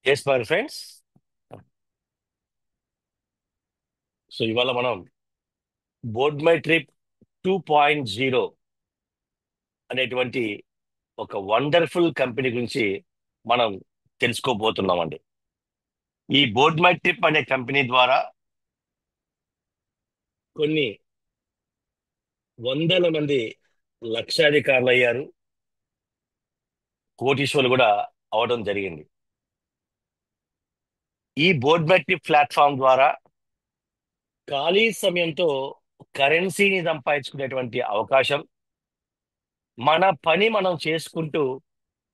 Yes my friends. So ఇవాళ మనం board my trip 2.0 అనేటువంటి ఒక వండర్ఫుల్ కంపెనీ గురించి మనం తెలుసుకోబోతున్నామండి. ఈ బోర్డ్ మై ట్రిప్ అనే కంపెనీ ద్వారా కొన్ని వందల మంది లక్షాధికారులు అయ్యారు, కోటీశ్వరులు కూడా అవడం జరిగింది. ఈ బోర్డ్ మై ట్రిప్ ప్లాట్ఫామ్ ద్వారా ఖాళీ సమయంతో కరెన్సీని సంపాదించుకునేటువంటి అవకాశం, మన పని మనం చేసుకుంటూ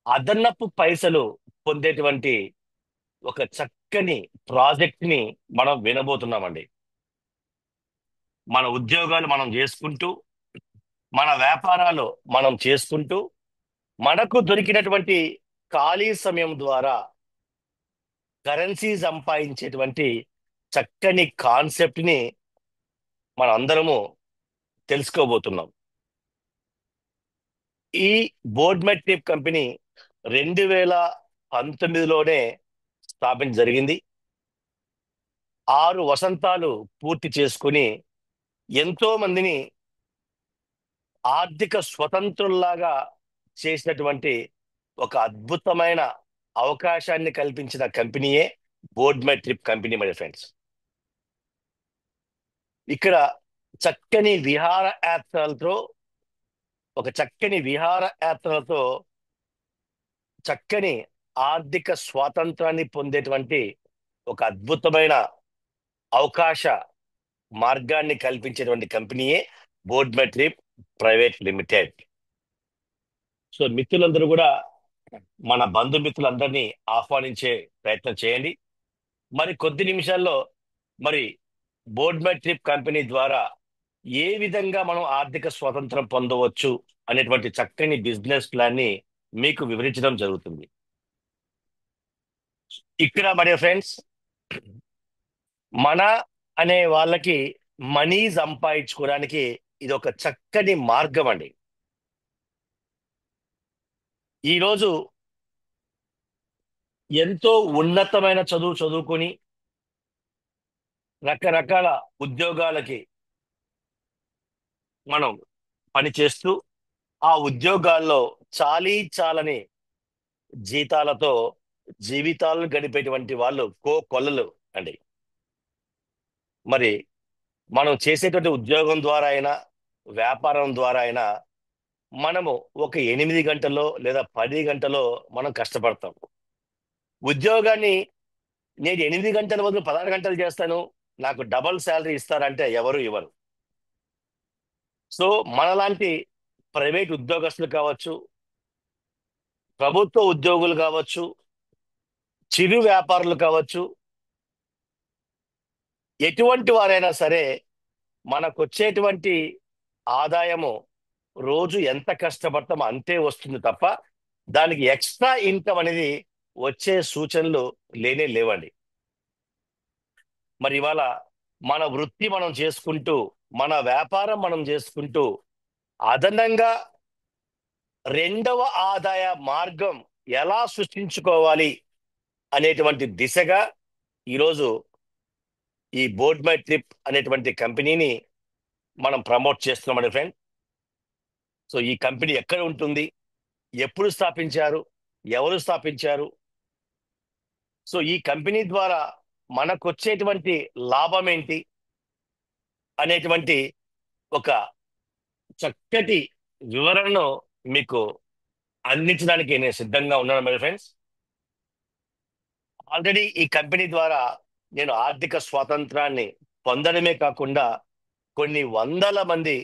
అదనపు పైసలు పొందేటువంటి ఒక చక్కని ప్రాజెక్ట్ ని మనం వినబోతున్నామండి. మన ఉద్యోగాలు మనం చేసుకుంటూ, మన వ్యాపారాలు మనం చేసుకుంటూ, మనకు దొరికినటువంటి ఖాళీ సమయం ద్వారా కరెన్సీ సంపాదించేటువంటి చక్కని కాన్సెప్ట్ ని మనం అందరము తెలుసుకోబోతున్నాం. ఈ బోర్డ్ మెట్రిప్ కంపెనీ 2019లోనే స్థాపించ జరిగింది. 6 వసంతాలు పూర్తి చేసుకుని ఎంతో మందిని ఆర్థిక స్వతంత్రుల్లాగా చేసినటువంటి ఒక అద్భుతమైన అవకాశాన్ని కల్పించిన కంపెనీయే board my trip company my friends. ఇక్కడ చక్కని విహార యాత్రలతో చక్కని విహార యాత్రలతో చక్కని ఆర్థిక స్వాతంత్రాన్ని పొందేటువంటి ఒక అద్భుతమైన అవకాశ మార్గాన్ని కల్పించేటువంటి కంపెనీయే board my trip private limited. So మిత్రులందరూ కూడా మన బంధుమిత్రులందరినీ ఆహ్వానించే ప్రయత్నం చేయండి. మరి కొద్ది నిమిషాల్లో మరి బోర్డ్ మై ట్రిప్ కంపెనీ ద్వారా ఏ విధంగా మనం ఆర్థిక స్వాతంత్రం పొందవచ్చు అనేటువంటి చక్కని బిజినెస్ ప్లాన్ ని మీకు వివరించడం జరుగుతుంది. ఇక్కడ మరి ఫ్రెండ్స్, మన అనే వాళ్ళకి మనీ సంపాదించుకోవడానికి ఇది ఒక చక్కని మార్గం అండి. ఈరోజు ఎంతో ఉన్నతమైన చదువు చదువుకొని రకరకాల ఉద్యోగాలకి మనం పని చేస్తూ ఆ ఉద్యోగాల్లో చాలీ చాలని జీతాలతో జీవితాలను గడిపేటువంటి వాళ్ళు కొల్లలు అండి. మరి మనం చేసేటువంటి ఉద్యోగం ద్వారా అయినా, వ్యాపారం ద్వారా అయినా మనము ఒక 8 గంటలో లేదా 10 గంటలో మనం కష్టపడతాం. ఉద్యోగాన్ని నేను 8 గంటల బదులు 16 గంటలు చేస్తాను, నాకు డబల్ శాలరీ ఇస్తారంటే ఎవరు ఇవ్వరు. సో మనలాంటి ప్రైవేట్ ఉద్యోగస్తులు కావచ్చు, ప్రభుత్వ ఉద్యోగులు కావచ్చు, చిరు వ్యాపారులు కావచ్చు, ఎటువంటి వారైనా సరే మనకొచ్చేటువంటి ఆదాయము రోజు ఎంత కష్టపడతామో అంతే వస్తుంది తప్ప దానికి ఎక్స్ట్రా ఇన్కమ్ అనేది వచ్చే సూచనలు లేనే లేవండి. మరి ఇవాళ మన వృత్తి మనం చేసుకుంటూ, మన వ్యాపారం మనం చేసుకుంటూ అదనంగా రెండవ ఆదాయ మార్గం ఎలా సృష్టించుకోవాలి అనేటువంటి దిశగా ఈరోజు ఈ బోర్డ్ మై ట్రిప్ అనేటువంటి కంపెనీని మనం ప్రమోట్ చేస్తున్నామండి ఫ్రెండ్. సో ఈ కంపెనీ ఎక్కడ ఉంటుంది, ఎప్పుడు స్థాపించారు, ఎవరు స్థాపించారు, సో ఈ కంపెనీ ద్వారా మనకు వచ్చేటువంటి లాభం ఏంటి అనేటువంటి ఒక చక్కటి వివరణను మీకు అందించడానికి నేను సిద్ధంగా ఉన్నాను మై ఫ్రెండ్స్. ఆల్రెడీ ఈ కంపెనీ ద్వారా నేను ఆర్థిక స్వాతంత్రాన్ని పొందడమే కాకుండా కొన్ని వందల మంది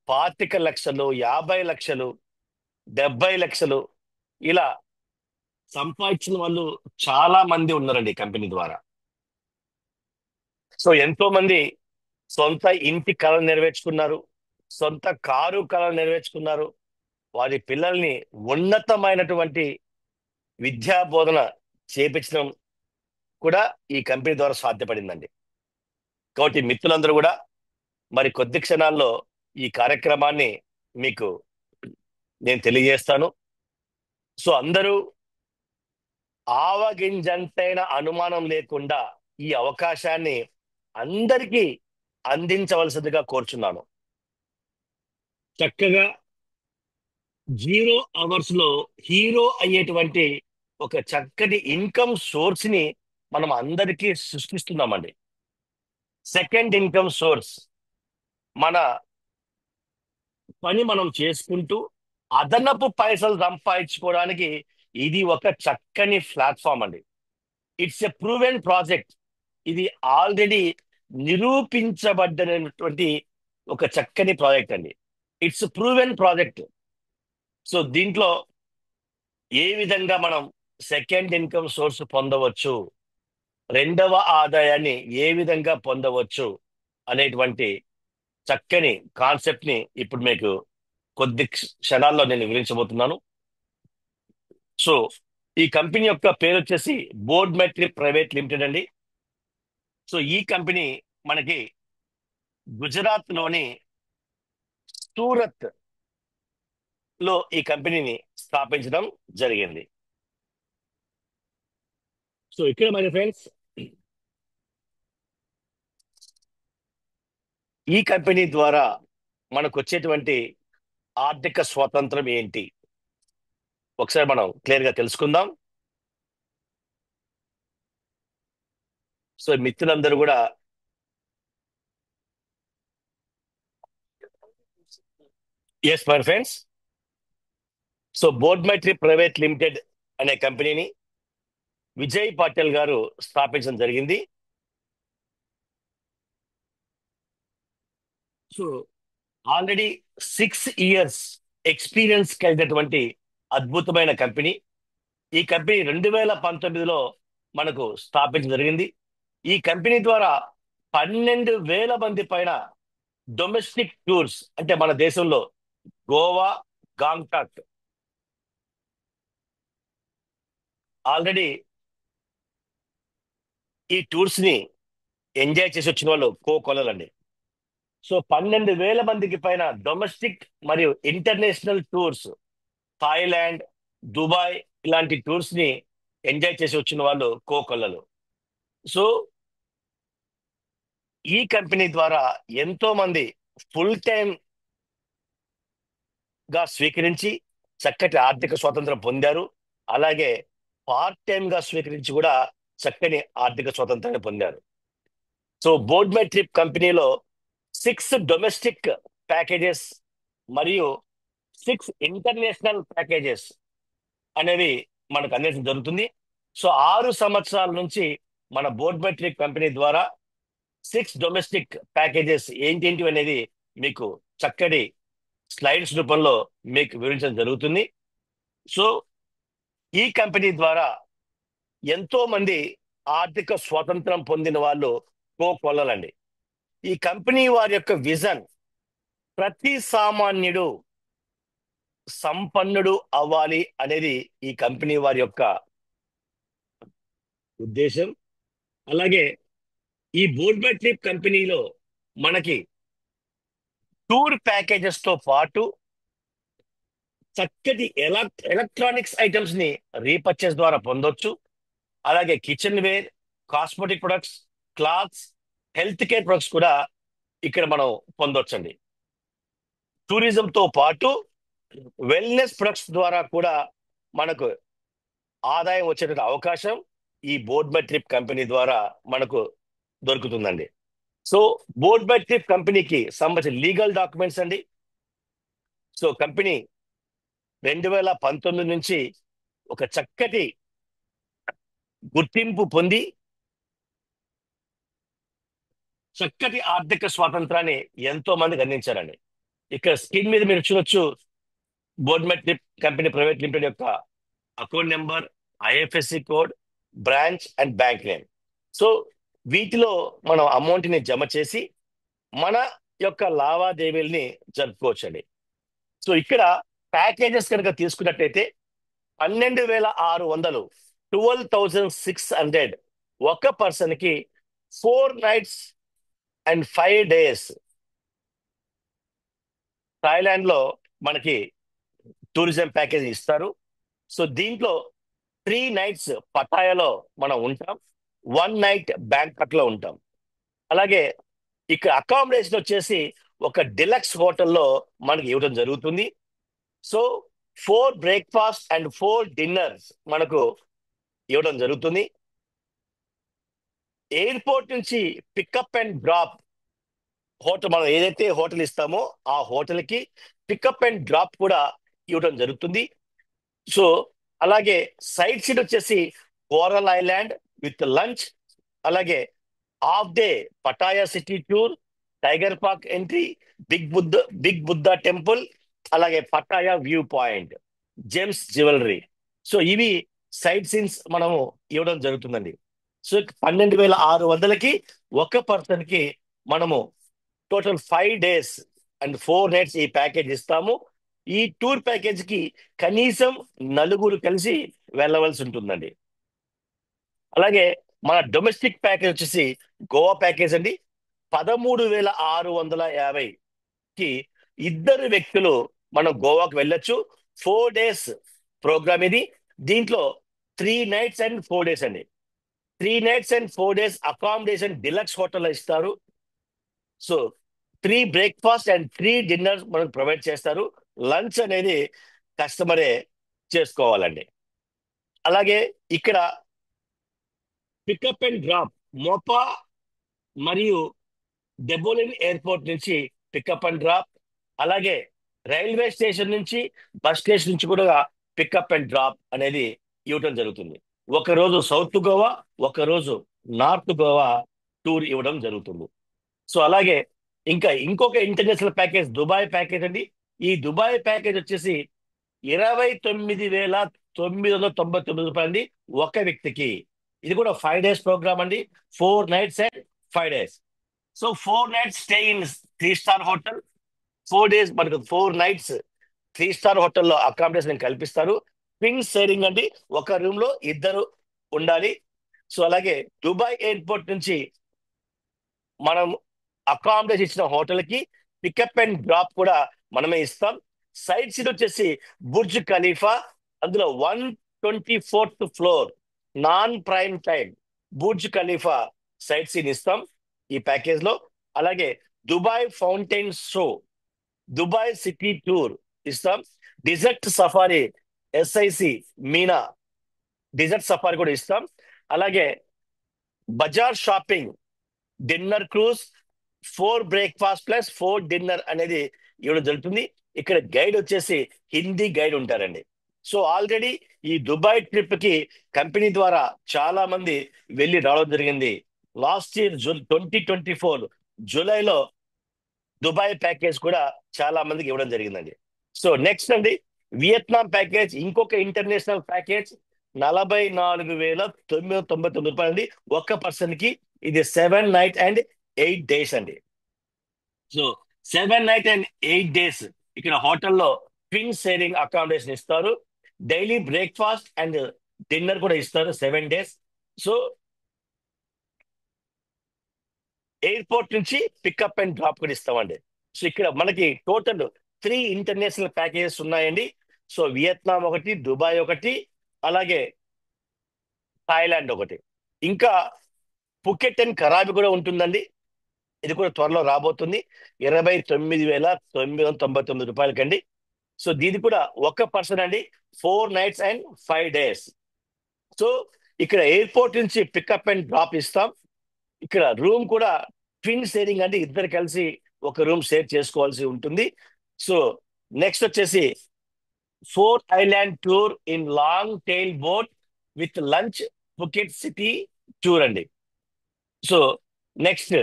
25 లక్షలు, 50 లక్షలు, 70 లక్షలు ఇలా సంపాదించిన వాళ్ళు చాలా మంది ఉన్నారండి ఈ కంపెనీ ద్వారా. సో ఎంతో మంది సొంత ఇంటి కళలు నెరవేర్చుకున్నారు, సొంత కారు కళలు నెరవేర్చుకున్నారు, వారి పిల్లల్ని ఉన్నతమైనటువంటి విద్యా బోధన చేపించడం కూడా ఈ కంపెనీ ద్వారా సాధ్యపడిందండి. కాబట్టి మిత్రులందరూ కూడా మరి కొద్ది క్షణాల్లో ఈ కార్యక్రమాన్ని మీకు నేను తెలియజేస్తాను. సో అందరూ ఆవగింజంతైన అనుమానం లేకుండా ఈ అవకాశాన్ని అందరికీ అందించవలసిందిగా కోరుచున్నాను. చక్కగా 0 అవర్స్ లో హీరో అయ్యేటువంటి ఒక చక్కటి ఇన్కమ్ సోర్స్ ని మనం అందరికీ సృష్టిస్తున్నామండి. సెకండ్ ఇన్కమ్ సోర్స్, మన పని మనం చేసుకుంటూ అదనపు పైసలు సంపాదించుకోవడానికి ఇది ఒక చక్కని ప్లాట్ఫామ్ అండి. It's a proven project. ఇది ఆల్రెడీ నిరూపించబడినటువంటి ఒక చక్కని ప్రాజెక్ట్ అండి. It's proven project. సో దీంట్లో ఏ విధంగా మనం సెకండ్ ఇన్కమ్ సోర్స్ పొందవచ్చు, రెండవ ఆదాయాన్ని ఏ విధంగా పొందవచ్చు అనేటువంటి చక్కని కాన్సెప్ట్ ని ఇప్పుడు మీకు కొద్ది క్షణాల్లో నేను వివరించబోతున్నాను. సో ఈ కంపెనీ యొక్క పేరు వచ్చేసి బోర్డ్ మెట్రిక్ ప్రైవేట్ లిమిటెడ్ అండి. సో ఈ కంపెనీ మనకి గుజరాత్ లోని సూరత్ లో ఈ కంపెనీని స్థాపించడం జరిగింది. సో ఇక్కడ మరి ఫ్రెండ్స్, ఈ కంపెనీ ద్వారా మనకు వచ్చేటువంటి ఆర్థిక స్వాతంత్రం ఏంటి ఒకసారి మనం క్లియర్ గా తెలుసుకుందాం. సో మిత్రులందరూ కూడా yes my friends, so board metric private limited అనే కంపెనీని విజయ్ పాటిల్ గారు స్థాపించడం జరిగింది. సో ఆల్రెడీ 6 years ఎక్స్పీరియన్స్ కలిగినటువంటి అద్భుతమైన కంపెనీ. ఈ కంపెనీ 2019లో మనకు స్థాపించడం జరిగింది. ఈ కంపెనీ ద్వారా 12,000 మంది పైన డొమెస్టిక్ టూర్స్, అంటే మన దేశంలో గోవా, గాంగ్టాక్ ఆల్రెడీ ఈ టూర్స్ ని ఎంజాయ్ చేసి వచ్చిన వాళ్ళు కోకొల్లలండి. సో 12,000 మందికి పైన డొమెస్టిక్ మరియు ఇంటర్నేషనల్ టూర్స్, థాయిలాండ్, దుబాయ్ ఇలాంటి టూర్స్ ని ఎంజాయ్ చేసి వచ్చిన వాళ్ళు కోకొల్లలు. సో ఈ కంపెనీ ద్వారా ఎంతో మంది ఫుల్ టైం గా స్వీకరించి చక్కటి ఆర్థిక స్వాతంత్రం పొందారు. అలాగే పార్ట్ టైం గా స్వీకరించి కూడా చక్కని ఆర్థిక స్వాతంత్రాన్ని పొందారు. సో బోర్డ్ మై ట్రిప్ కంపెనీలో 6 డొమెస్టిక్ ప్యాకేజెస్ మరియు 6 ఇంటర్నేషనల్ ప్యాకేజెస్ అనేవి మనకు అందించడం జరుగుతుంది. సో 6 సంవత్సరాల నుంచి మన బోర్డ్ మై ట్రిప్ కంపెనీ ద్వారా 6 డొమెస్టిక్ ప్యాకేజెస్ ఏంటి అనేది మీకు చక్కటి స్లైడ్స్ రూపంలో మీకు వివరించడం జరుగుతుంది. సో ఈ కంపెనీ ద్వారా ఎంతో మంది ఆర్థిక స్వాతంత్రం పొందిన వాళ్ళు కోకొల్లలండి. ఈ కంపెనీ వారి యొక్క విజన్, ప్రతి సామాన్యుడు సంపన్నుడు అవ్వాలి అనేది ఈ కంపెనీ వారి యొక్క ఉద్దేశం. అలాగే ఈ బోర్డ్ మై ట్రిప్ కంపెనీలో మనకి టూర్ ప్యాకేజెస్ తో పాటు చక్కటి ఎలక్ట్రానిక్స్ ఐటమ్స్ ని రీపర్చేస్ ద్వారా పొందొచ్చు. అలాగే kitchen ware, cosmetic products, clothes, health care products కూడా ఇక్కడ మనం పొందొచ్చండి. టూరిజం తో పాటు వెల్నెస్ ప్రొడక్ట్స్ ద్వారా కూడా మనకు ఆదాయం వచ్చేటువంటి అవకాశం ఈ బోర్డ్ మై ట్రిప్ కంపెనీ ద్వారా మనకు దొరుకుతుందండి. సో బోర్డ్ మై ట్రిప్ కంపెనీకి సంబంధించిన లీగల్ డాక్యుమెంట్స్ అండి. సో కంపెనీ 2019 నుంచి ఒక చక్కటి గుర్తింపు పొంది చక్కటి ఆర్థిక స్వాతంత్రాన్ని ఎంతో మందికి అందించారండి. ఇక్కడ స్క్రీన్ మీద మీరు చూడొచ్చు board my trip company private limited యొక్క account number, IFSC code, branch and bank name. So వీటిలో మనం అమౌంట్ ని జమ చేసి మన యొక్క లావాదేవీల్ని జరుపుకోవచ్చండి. సో ఇక్కడ ప్యాకేజెస్ కనుక తీసుకున్నట్టయితే 12,600, 12,600 ఒక పర్సన్ కి 4 nights and 5 days థాయిలాండ్ లో మనకి టూరిజం ప్యాకేజ్ ఇస్తారు. సో దీంట్లో 3 నైట్స్ పటాయాలో మనం ఉంటాం, 1 నైట్ బ్యాంకాక్ లో ఉంటాం. అలాగే ఇక్కడ అకామిడేషన్ వచ్చేసి ఒక డిలక్స్ హోటల్లో మనకి ఇవ్వడం జరుగుతుంది. సో 4 బ్రేక్ఫాస్ట్ అండ్ 4 డిన్నర్స్ మనకు ఇవ్వడం జరుగుతుంది. ఎయిర్పోర్ట్ నుంచి పికప్ అండ్ డ్రాప్ హోటల్, మనం ఏదైతే హోటల్ ఇస్తామో ఆ హోటల్ కి పికప్ అండ్ డ్రాప్ కూడా ఇవ్వడం జరుగుతుంది. సో అలాగే సైట్ సీట్ వచ్చేసి కోరల్ ఐలాండ్ విత్ లంచ్, అలాగే half day Pattaya city tour, tiger park entry, big Buddha temple, అలాగే Pattaya view point, gems jewellery. So ఇవి సైట్ సీన్స్ మనము ఇవ్వడం జరుగుతుందండి. సో 12,600కి ఒక పర్సన్ కి మనము టోటల్ 5 డేస్ అండ్ 4 నైట్స్ ఈ ప్యాకేజ్ ఇస్తాము. ఈ టూర్ ప్యాకేజ్ కి కనీసం నలుగురు కలిసి వెళ్ళవలసి ఉంటుందండి. అలాగే మన డొమెస్టిక్ ప్యాకేజ్ వచ్చేసి గోవా ప్యాకేజ్ అండి. 13,650కి ఇద్దరు వ్యక్తులు మనం గోవాకు వెళ్ళొచ్చు. 4 డేస్ ప్రోగ్రామ్ ఇది. దీంట్లో 3 నైట్స్ అండ్ 4 డేస్ అండి. 3 nights and 4 days accommodation deluxe హోటల్లో ఇస్తారు. సో 3 బ్రేక్ఫాస్ట్ అండ్ 3 డిన్నర్ మనకు ప్రొవైడ్ చేస్తారు. లంచ్ అనేది కస్టమరే చేసుకోవాలండి. అలాగే ఇక్కడ పికప్ అండ్ డ్రాప్ మోపా మరియు డెబోలిన్ ఎయిర్పోర్ట్ నుంచి పికప్ అండ్ డ్రాప్, అలాగే రైల్వే స్టేషన్ నుంచి బస్ స్టేషన్ నుంచి కూడా పికప్ అండ్ డ్రాప్ అనేది ఇవ్వడం జరుగుతుంది. ఒక రోజు సౌత్ గోవా, ఒక రోజు నార్త్ గోవా టూర్ ఇవ్వడం జరుగుతుంది. సో అలాగే ఇంకా ఇంకొక ఇంటర్నేషనల్ ప్యాకేజ్ దుబాయ్ ప్యాకేజ్ అండి. ఈ దుబాయ్ ప్యాకేజ్ వచ్చేసి 29,999 అండి ఒక వ్యక్తికి. ఇది కూడా 5 డేస్ ప్రోగ్రామ్ అండి. 4 nights and 5 days. So 4 nights stay in 3 star hotel, 4 days మనకు 4 నైట్స్ 3 స్టార్ హోటల్లో అకామిడేషన్ కల్పిస్తారు. ట్విన్ షేరింగ్ అండి, ఒక రూమ్ లో ఇద్దరు ఉండాలి. సో అలాగే దుబాయ్ ఎయిర్పోర్ట్ నుంచి మనం అకామిడేషన్ ఇచ్చిన హోటల్ కి పికప్ అండ్ డ్రాప్ కూడా మనమే ఇస్తాం. సైట్ సీట్ వచ్చేసి బుర్జ్ ఖలీఫా, అందులో 124th floor non prime time Burj Khalifa sight scene ఇస్తాం ఈ ప్యాకేజ్ లో. అలాగే Dubai fountain show, Dubai city tour ఇస్తాం. డిజర్ట్ సఫారీ, ఎస్ఐసి మీనా డిజర్ట్ సఫారీ కూడా ఇస్తాం. అలాగే bazaar shopping, dinner cruise, 4 breakfast plus 4 dinner అనేది ఇవ్వడం జరుగుతుంది. ఇక్కడ గైడ్ వచ్చేసి హిందీ గైడ్ ఉంటారండి. సో ఆల్రెడీ ఈ దుబాయ్ ట్రిప్ కి కంపెనీ ద్వారా చాలా మంది వెళ్ళి రావడం జరిగింది. లాస్ట్ ఇయర్ 2024 జూలైలో దుబాయ్ ప్యాకేజ్ కూడా చాలా మందికి ఇవ్వడం జరిగిందండి. సో నెక్స్ట్ అండి వియత్నాం ప్యాకేజ్, ఇంకొక ఇంటర్నేషనల్ ప్యాకేజ్ 44,999 అండి ఒక్క పర్సన్ కి. ఇది 7 నైట్ అండ్ 8 డేస్ అండి. సో 7 నైట్ అండ్ 8 డేస్ ఇక్కడ హోటల్లో ట్విన్ షేరింగ్ అకామిడేషన్ ఇస్తారు. డైలీ బ్రేక్ఫాస్ట్ అండ్ డిన్నర్ కూడా ఇస్తారు 7 డేస్. సో ఎయిర్పోర్ట్ నుంచి పికప్ అండ్ డ్రాప్ కూడా ఇస్తామండి. సో ఇక్కడ మనకి టోటల్ 3 ఇంటర్నేషనల్ ప్యాకేజెస్ ఉన్నాయండి. సో వియత్నాం ఒకటి, దుబాయ్ ఒకటి, అలాగే థాయిలాండ్ ఒకటి, ఇంకా పుకెట్ అండ్ కరాబి కూడా ఉంటుందండి. ఇది కూడా త్వరలో రాబోతుంది. 29,999 రూపాయలకండి. సో దీని కూడా ఒక పర్సన్ అండి 4 నైట్స్ అండ్ 5 డేస్. సో ఇక్కడ ఎయిర్పోర్ట్ నుంచి పికప్ అండ్ డ్రాప్ ఇస్తాం. ఇక్కడ రూమ్ కూడా ట్విన్ షేరింగ్ అంటే ఇద్దరు కలిసి ఒక రూమ్ షేర్ చేసుకోవాల్సి ఉంటుంది. సో నెక్స్ట్ వచ్చేసి 4 island tour in long tail boat with lunch Phuket city tour అండి. సో నెక్స్ట్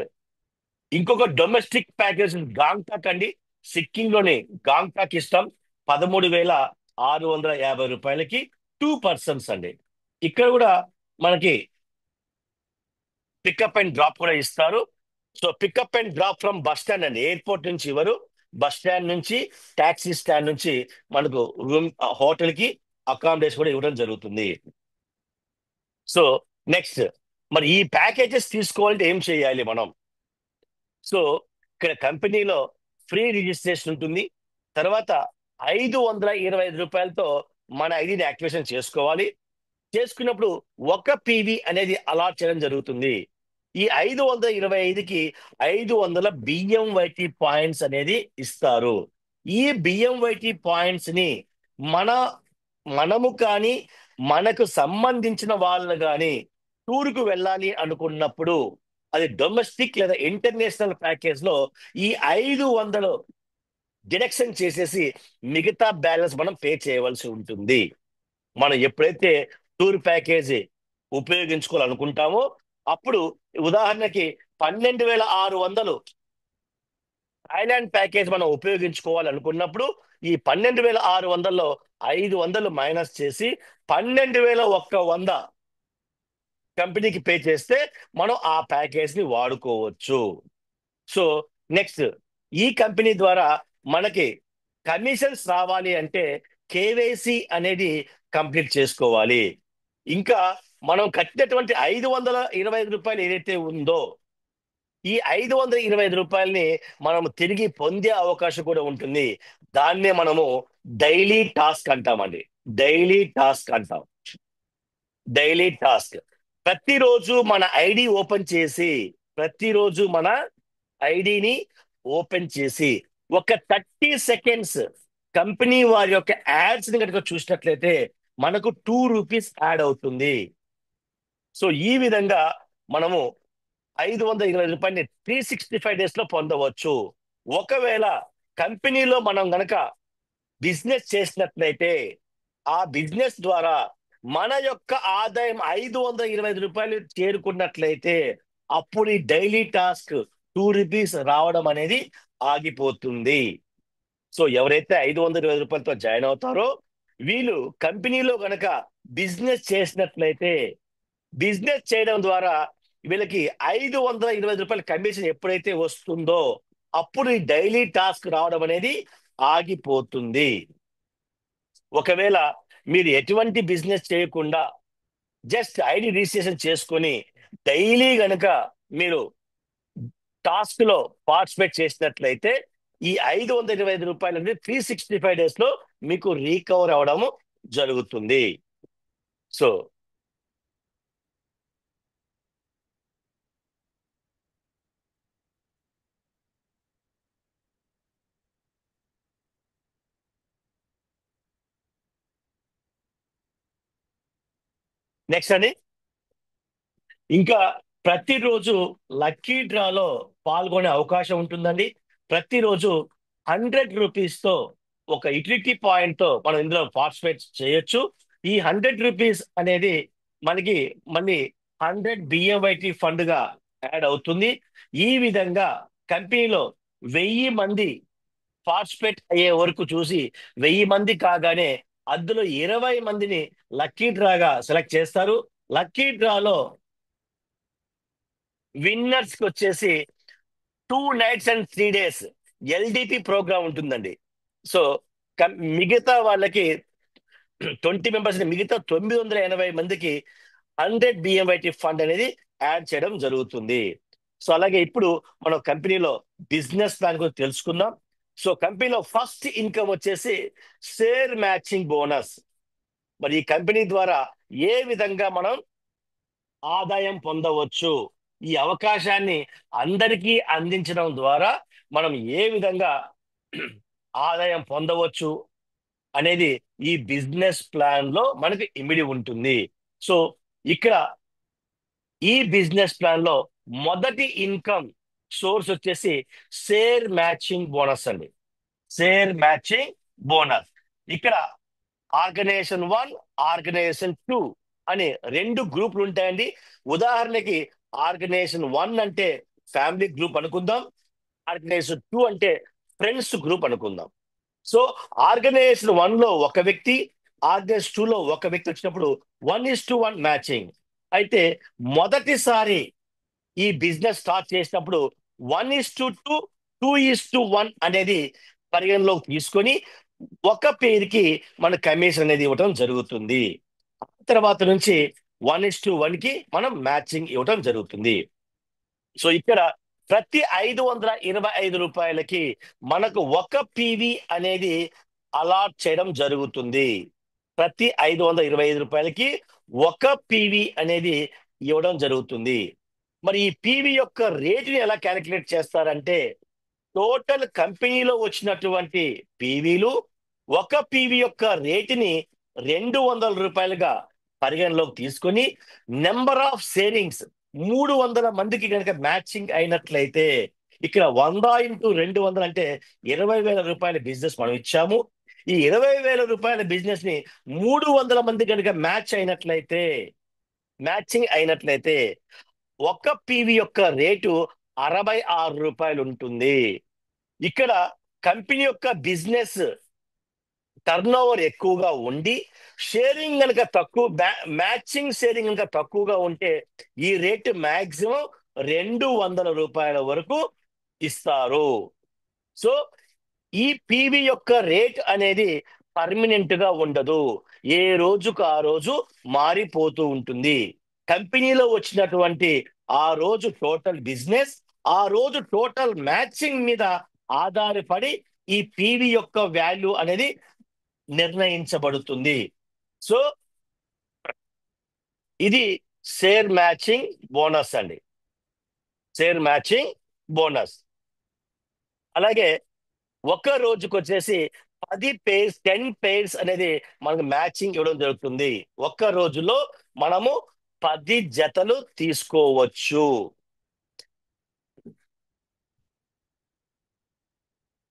ఇంకొక డొమెస్టిక్ ప్యాకేజ్ గాంగ్టాక్ అండి. సిక్కిం లోని గాంగ్టాక్ ఇస్తాం 13,650 రూపాయలకి 2 పర్సన్స్ అండి. ఇక్కడ కూడా మనకి పికప్ అండ్ డ్రాప్ కూడా ఇస్తారు. So pickup and drop from bus stand అండి, ఎయిర్పోర్ట్ నుంచి ఇవ్వరు. బస్ స్టాండ్ నుంచి, టాక్సీ స్టాండ్ నుంచి మనకు రూమ్ హోటల్ కి అకామిడేషన్ కూడా ఇవ్వడం జరుగుతుంది. సో నెక్స్ట్ మరి ఈ ప్యాకేజెస్ తీసుకోవాలంటే ఏం చేయాలి మనం? సో ఇక్కడ కంపెనీలో ఫ్రీ రిజిస్ట్రేషన్ ఉంటుంది. తర్వాత 525 రూపాయలతో మన ఐడిని యాక్టివేషన్ చేసుకోవాలి. చేసుకున్నప్పుడు ఒక పివి అనేది అలాట్ చేయడం జరుగుతుంది. ఈ 525కి 500 బిఎంవైటి పాయింట్స్ అనేది ఇస్తారు. ఈ బిఎంవైటి పాయింట్స్ ని మన మనము కానీ మనకు సంబంధించిన వాళ్ళు కానీ టూర్కు వెళ్ళాలి అనుకున్నప్పుడు అది డొమెస్టిక్ లేదా ఇంటర్నేషనల్ ప్యాకేజ్ లో ఈ 500 డిడక్షన్ చేసేసి మిగతా బ్యాలెన్స్ మనం పే చేయవలసి ఉంటుంది. మనం ఎప్పుడైతే టూర్ ప్యాకేజీ ఉపయోగించుకోవాలనుకుంటామో అప్పుడు ఉదాహరణకి 12,600 ఐలాండ్ ప్యాకేజ్ మనం ఉపయోగించుకోవాలనుకున్నప్పుడు ఈ 12,600లో 500 మైనస్ చేసి 12,100 కంపెనీకి పే చేస్తే మనం ఆ ప్యాకేజ్ ని వాడుకోవచ్చు. సో నెక్స్ట్, ఈ కంపెనీ ద్వారా మనకి కమిషన్స్ రావాలి అంటే కేవైసీ అనేది కంప్లీట్ చేసుకోవాలి. ఇంకా మనం కట్టినటువంటి 525 రూపాయలు ఏదైతే ఉందో ఈ 525 రూపాయలని మనం తిరిగి పొందే అవకాశం కూడా ఉంటుంది. దాన్నే మనము డైలీ టాస్క్ అంటామండి. డైలీ టాస్క్ అంటాం. డైలీ టాస్క్ ప్రతిరోజు మన ఐడి ఓపెన్ చేసి ప్రతిరోజు మన ఐడిని ఓపెన్ చేసి ఒక 30 సెకండ్స్ కంపెనీ వారి యొక్క యాడ్స్ ని కనుక చూసినట్లయితే మనకు 2 రూపీస్ యాడ్ అవుతుంది. సో ఈ విధంగా మనము 525 రూపాయలని 365 డేస్ లో పొందవచ్చు. ఒకవేళ కంపెనీలో మనం గనక బిజినెస్ చేసినట్లయితే ఆ బిజినెస్ ద్వారా మన యొక్క ఆదాయం 525 రూపాయలు చేరుకున్నట్లయితే అప్పుడు ఈ డైలీ టాస్క్ 2 రూపీస్ రావడం అనేది ఆగిపోతుంది. సో ఎవరైతే 525 రూపాయలతో జాయిన్ అవుతారో వీళ్ళు కంపెనీలో గనక బిజినెస్ చేసినట్లయితే బిజినెస్ చేయడం ద్వారా వీళ్ళకి 525 రూపాయల కమిషన్ ఎప్పుడైతే వస్తుందో అప్పుడు ఈ డైలీ టాస్క్ రావడం అనేది ఆగిపోతుంది. ఒకవేళ మీరు ఎటువంటి బిజినెస్ చేయకుండా జస్ట్ ఐడి రిజిస్ట్రేషన్ చేసుకొని డైలీ గనక మీరు టాస్క్ లో పార్టిసిపేట్ చేసినట్లయితే ఈ 525 రూపాయలు అనేది 365 డేస్ లో మీకు రీకవర్ అవడము జరుగుతుంది. సో నెక్స్ట్ అండి, ఇంకా ప్రతిరోజు లక్కీ డ్రాలో పాల్గొనే అవకాశం ఉంటుందండి. ప్రతిరోజు 100 రూపీస్ తో ఒక యూటిలిటీ పాయింట్ తో మనం ఇందులో పార్టిసిపేట్ చేయొచ్చు. ఈ 100 రూపీస్ అనేది మనకి మళ్ళీ 100 బిఎంవైటి ఫండ్ గా యాడ్ అవుతుంది. ఈ విధంగా కంపెనీలో 1000 మంది పార్టిసిపేట్ అయ్యే వరకు చూసి 1000 మంది కాగానే అందులో 20 మందిని లక్కీ డ్రాగా సెలెక్ట్ చేస్తారు. లక్కీ డ్రాలో విన్నర్స్ కి వచ్చేసి 2 nights and 3 days LDP programme ఉంటుందండి. సో మిగతా వాళ్ళకి 20 మెంబర్స్ మిగతా 980 మందికి 100 బిఎంవైటి ఫండ్ అనేది యాడ్ చేయడం జరుగుతుంది. సో అలాగే ఇప్పుడు మనం కంపెనీలో బిజినెస్ ప్లాన్ గురించి తెలుసుకుందాం. సో కంపెనీలో ఫస్ట్ ఇన్కమ్ వచ్చేసి షేర్ మ్యాచింగ్ బోనస్. మరి ఈ కంపెనీ ద్వారా ఏ విధంగా మనం ఆదాయం పొందవచ్చు, ఈ అవకాశాన్ని అందరికీ అందించడం ద్వారా మనం ఏ విధంగా ఆదాయం పొందవచ్చు అనేది ఈ బిజినెస్ ప్లాన్ లో మనకి ఇమిడి ఉంటుంది. సో ఇక్కడ ఈ బిజినెస్ ప్లాన్ లో మొదటి ఇన్కమ్ సోర్స్ వచ్చేసి షేర్ మ్యాచింగ్ బోనస్ అండి. షేర్ మ్యాచింగ్ బోనస్ ఇక్కడ ఆర్గనైజేషన్ 1, ఆర్గనైజేషన్ 2 అని 2 గ్రూపులు ఉంటాయండి. ఉదాహరణకి ఆర్గనైజేషన్ 1 అంటే ఫ్యామిలీ గ్రూప్ అనుకుందాం, ఆర్గనైజేషన్ 2 అంటే ఫ్రెండ్స్ గ్రూప్ అనుకుందాం. సో ఆర్గనైజేషన్ 1 లో ఒక వ్యక్తి, ఆర్గనైజేషన్ 2 లో ఒక వ్యక్తి వచ్చినప్పుడు 1:1 మ్యాచింగ్. అయితే మొదటిసారి ఈ బిజినెస్ స్టార్ట్ చేసినప్పుడు 1:2, 2:1 అనేది పరిగణలోకి తీసుకొని ఒక పేరుకి మన కమిషన్ అనేది ఇవ్వటం జరుగుతుంది. తర్వాత నుంచి 1:1 కి మనం మ్యాచింగ్ ఇవ్వటం జరుగుతుంది. సో ఇక్కడ ప్రతి 525 రూపాయలకి మనకు ఒక పివి అనేది అలాట్ చేయడం జరుగుతుంది. ప్రతి 525 రూపాయలకి ఒక పీవీ అనేది ఇవ్వడం జరుగుతుంది. మరి ఈ పీవీ యొక్క రేటుని ఎలా క్యాలిక్యులేట్ చేస్తారంటే, టోటల్ కంపెనీలో వచ్చినటువంటి పీవీలు ఒక పీవీ యొక్క రేటుని రూ. 200గా పరిగణలోకి తీసుకొని నెంబర్ ఆఫ్ షేరింగ్స్ 300 మందికి కనుక మ్యాచింగ్ అయినట్లయితే, ఇక్కడ 100 × 200 అంటే రూ. 20,000 బిజినెస్ మనం ఇచ్చాము. ఈ రూ. 20,000 బిజినెస్ ని 300 మంది కనుక మ్యాచింగ్ అయినట్లయితే ఒక పీవీ యొక్క రేటు రూ. 66 ఉంటుంది. ఇక్కడ కంపెనీ యొక్క బిజినెస్ టర్నోవర్ ఎక్కువగా ఉండి షేరింగ్ కనుక తక్కువ, మ్యాచింగ్ షేరింగ్ కనుక తక్కువగా ఉంటే ఈ రేటు మాక్సిమం రూ. 200 వరకు ఇస్తారు. సో ఈ పీవీ యొక్క రేట్ అనేది పర్మనెంట్ గా ఉండదు, ఏ రోజుకు ఆ రోజు మారిపోతూ ఉంటుంది. కంపెనీలో వచ్చినటువంటి ఆ రోజు టోటల్ బిజినెస్, ఆ రోజు టోటల్ మ్యాచింగ్ మీద ఆధారపడి ఈ పీవీ యొక్క వాల్యూ అనేది నిర్ణయించబడుతుంది. సో ఇది షేర్ మ్యాచింగ్ బోనస్ అండి, షేర్ మ్యాచింగ్ బోనస్. అలాగే ఒక రోజుకు వచ్చేసి 10 పేర్స్ అనేది మనకు మ్యాచింగ్ ఇవ్వడం జరుగుతుంది. ఒక్క రోజులో మనము 10 జతలు తీసుకోవచ్చు.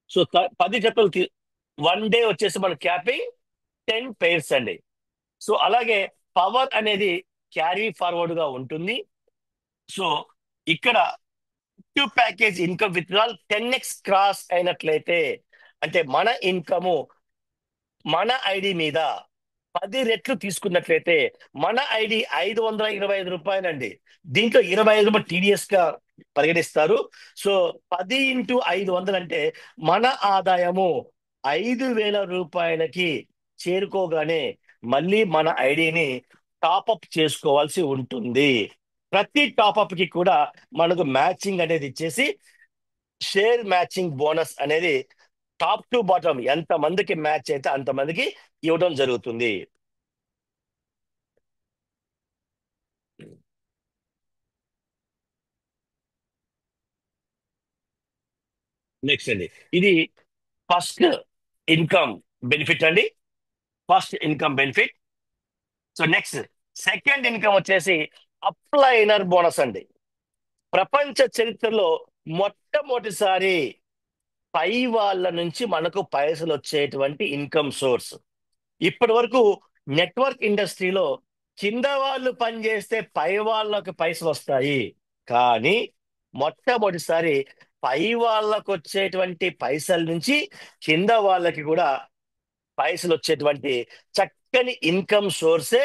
సో 10 జతలు 1 డే వచ్చేసి మన క్యాపింగ్ 10 పేర్స్ అండి. సో అలాగే పవర్ అనేది క్యారీ ఫార్వర్డ్ గా ఉంటుంది. సో ఇక్కడ package income withdrawal 10x cross అయినట్లయితే, అంటే మన ఇన్కము మన ఐడి మీద 10 రెట్లు తీసుకున్నట్లయితే, మన ఐడి రూ. 525 అండి. దీంట్లో రూ. 25 టీడీఎస్ గా పరిగణిస్తారు. సో 10 × 500 అంటే మన ఆదాయము రూ. 5,000కి చేరుకోగానే మళ్ళీ మన ఐడిని టాప్అప్ చేసుకోవాల్సి ఉంటుంది. ప్రతి టాప్అప్ కి కూడా మనకు మ్యాచింగ్ అనేది ఇచ్చేసి షేర్ మ్యాచింగ్ బోనస్ అనేది టాప్ టు బాటమ్ ఎంత మందికి మ్యాచ్ అయితే అంతమందికి ఇవ్వడం జరుగుతుంది. నెక్స్ట్ అండి, ఇది ఫస్ట్ ఇన్కమ్ బెనిఫిట్ అండి, first income benefit. So next second income వచ్చేసి అప్లైనర్ బోనస్ అండి. ప్రపంచ చరిత్రలో మొట్టమొదటిసారి పై వాళ్ళ నుంచి మనకు పైసలు వచ్చేటువంటి ఇన్కమ్ సోర్స్. ఇప్పటి వరకు నెట్వర్క్ ఇండస్ట్రీలో కింద వాళ్ళు పనిచేస్తే పై వాళ్ళకి పైసలు వస్తాయి, కానీ మొట్టమొదటిసారి పై వాళ్ళకు వచ్చేటువంటి పైసల నుంచి కింద వాళ్ళకి కూడా పైసలు వచ్చేటువంటి చక్కని ఇన్కమ్ సోర్సే